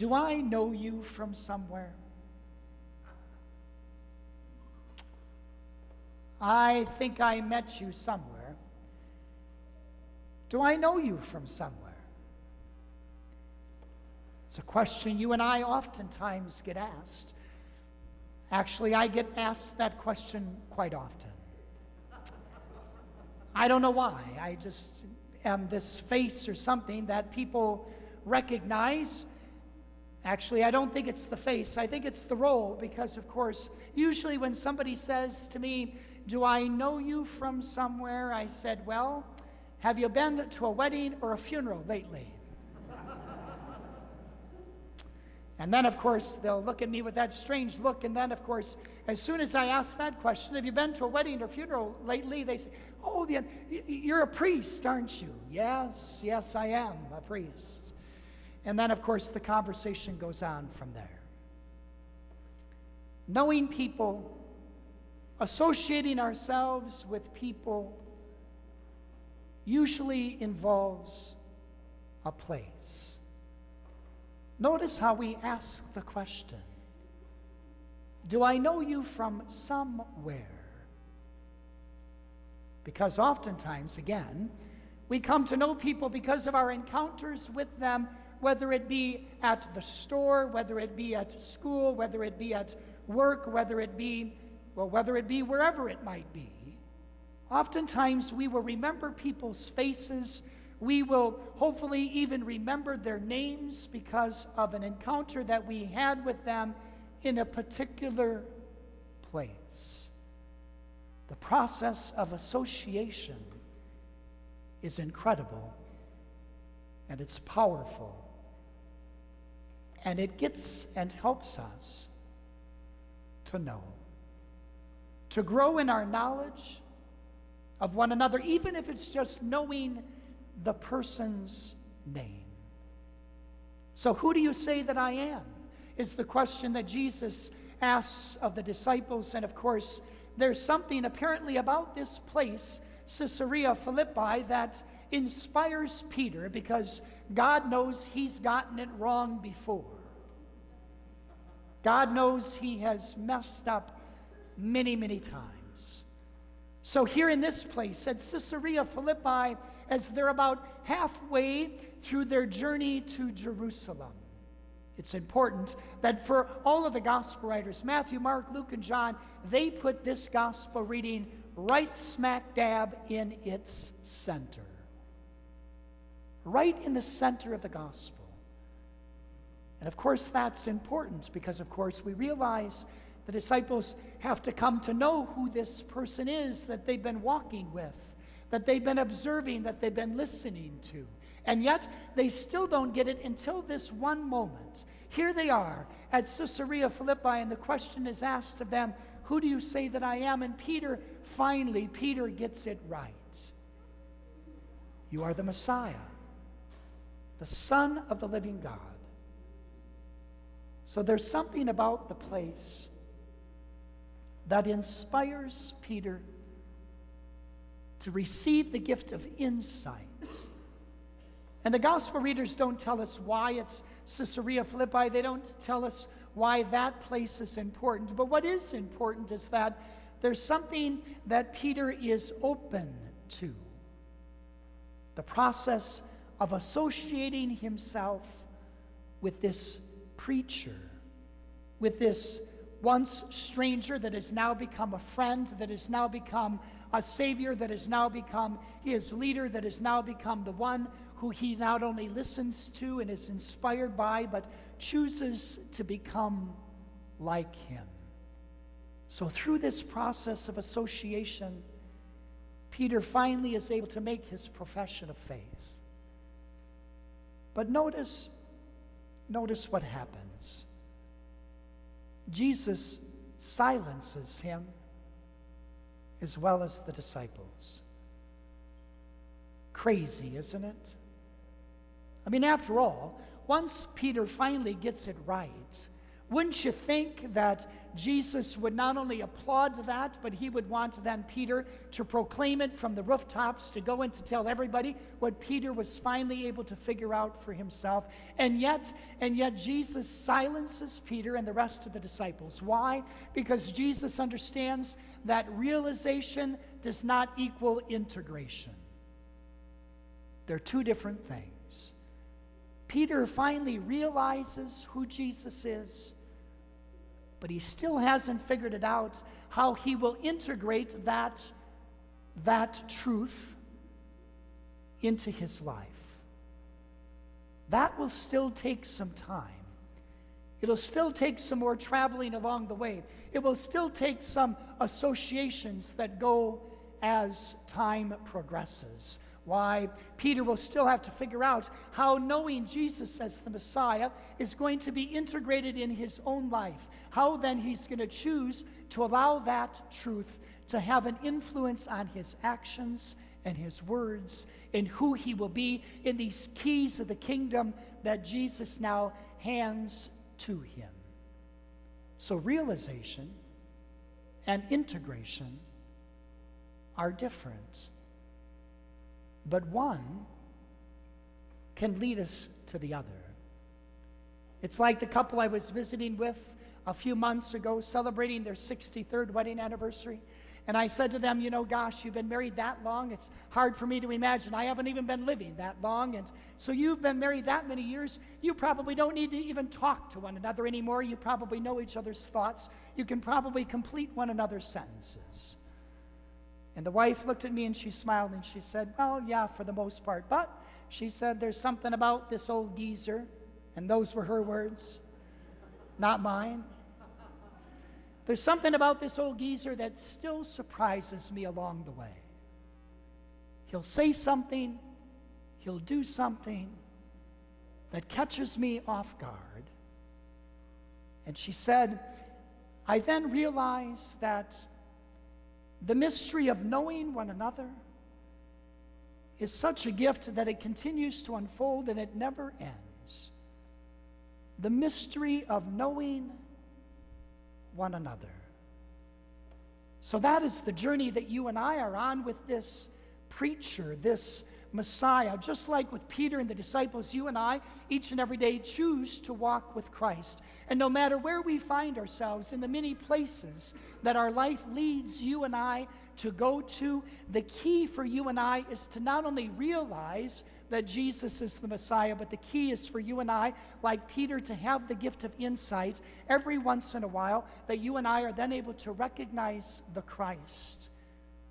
do I know you from somewhere? I think I met you somewhere. Do I know you from somewhere? It's a question you and I oftentimes get asked. Actually, I get asked that question quite often. I don't know why. I just am this face or something that people recognize. Actually, I don't think it's the face. I think it's the role because, of course, usually when somebody says to me, do I know you from somewhere? I said, well, have you been to a wedding or a funeral lately? And then, of course, they'll look at me with that strange look. And then, of course, as soon as I ask that question, have you been to a wedding or funeral lately? They say, oh, you're a priest, aren't you? Yes, I am a priest. And then, of course, the conversation goes on from there. Knowing people, associating ourselves with people, usually involves a place. Notice how we ask the question, do I know you from somewhere? Because oftentimes, again, we come to know people because of our encounters with them, whether it be at the store, whether it be at school, whether it be at work, whether it be wherever it might be. Oftentimes, we will remember people's faces. We will hopefully even remember their names because of an encounter that we had with them in a particular place. The process of association is incredible, and it's powerful, and it gets and helps us to know, to grow in our knowledge of one another, even if it's just knowing the person's name. So who do you say that I am? Is the question that Jesus asks of the disciples. And of course, there's something apparently about this place, Caesarea Philippi, that inspires Peter, because God knows he's gotten it wrong before. God knows he has messed up many, many times. So here in this place at Caesarea Philippi, as they're about halfway through their journey to Jerusalem, it's important that for all of the gospel writers, Matthew, Mark, Luke, and John, they put this gospel reading right smack dab in its center. Right in the center of the gospel. And of course that's important because of course we realize the disciples have to come to know who this person is that they've been walking with, that they've been observing, that they've been listening to. And yet, they still don't get it until this one moment. Here they are at Caesarea Philippi, and the question is asked of them, who do you say that I am? And Peter gets it right. You are the Messiah, the Son of the living God. So there's something about the place that inspires Peter to receive the gift of insight. And the gospel readers don't tell us why it's Caesarea Philippi. They don't tell us why that place is important. But what is important is that there's something that Peter is open to. The process of associating himself with this preacher, with this once stranger that has now become a friend, that has now become a savior, that has now become his leader, that has now become the one who he not only listens to and is inspired by, but chooses to become like him. So through this process of association, Peter finally is able to make his profession of faith. But notice what happens. Jesus silences him as well as the disciples. Crazy, isn't it? I mean, after all, once Peter finally gets it right, Wouldn't you think that Jesus would not only applaud that, but he would want then Peter to proclaim it from the rooftops, to go and to tell everybody what Peter was finally able to figure out for himself. And yet Jesus silences Peter and the rest of the disciples. Why? Because Jesus understands that realization does not equal integration. They're two different things. Peter finally realizes who Jesus is, but he still hasn't figured it out how he will integrate that truth into his life. That will still take some time. It'll still take some more traveling along the way. It will still take some associations that go as time progresses. Why? Peter will still have to figure out how knowing Jesus as the Messiah is going to be integrated in his own life. How then he's going to choose to allow that truth to have an influence on his actions and his words and who he will be in these keys of the kingdom that Jesus now hands to him. So realization and integration are different. But one can lead us to the other. It's like the couple I was visiting with a few months ago, celebrating their 63rd wedding anniversary. And I said to them, gosh, you've been married that long. It's hard for me to imagine. I haven't even been living that long. And so you've been married that many years. You probably don't need to even talk to one another anymore. You probably know each other's thoughts. You can probably complete one another's sentences. And the wife looked at me and she smiled and she said, well, yeah, for the most part. But she said, there's something about this old geezer, and those were her words, not mine. There's something about this old geezer that still surprises me along the way. He'll say something, he'll do something that catches me off guard. And she said, I then realized that the mystery of knowing one another is such a gift that it continues to unfold and it never ends. The mystery of knowing one another. So that is the journey that you and I are on with this preacher, this Messiah. Just like with Peter and the disciples, you and I, each and every day, choose to walk with Christ. And no matter where we find ourselves, in the many places that our life leads you and I to go to, the key for you and I is to not only realize that Jesus is the Messiah, but the key is for you and I, like Peter, to have the gift of insight every once in a while, that you and I are then able to recognize the Christ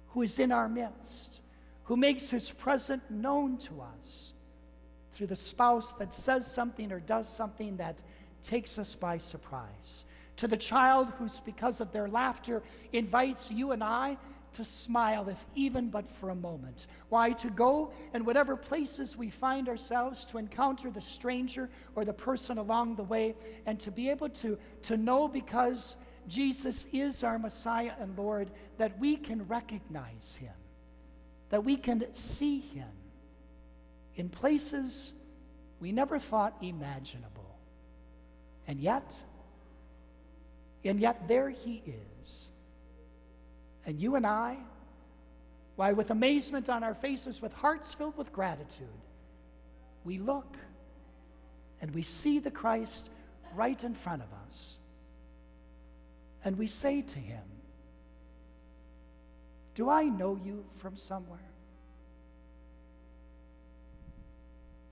who is in our midst, who makes his presence known to us through the spouse that says something or does something that takes us by surprise, to the child who's, because of their laughter, invites you and I to smile, if even but for a moment. Why? To go in whatever places we find ourselves, to encounter the stranger or the person along the way, and to be able to know, because Jesus is our Messiah and Lord, that we can recognize him, that we can see him in places we never thought imaginable. And yet there he is. And you and I, why, with amazement on our faces, with hearts filled with gratitude, we look and we see the Christ right in front of us. And we say to him, do I know you from somewhere?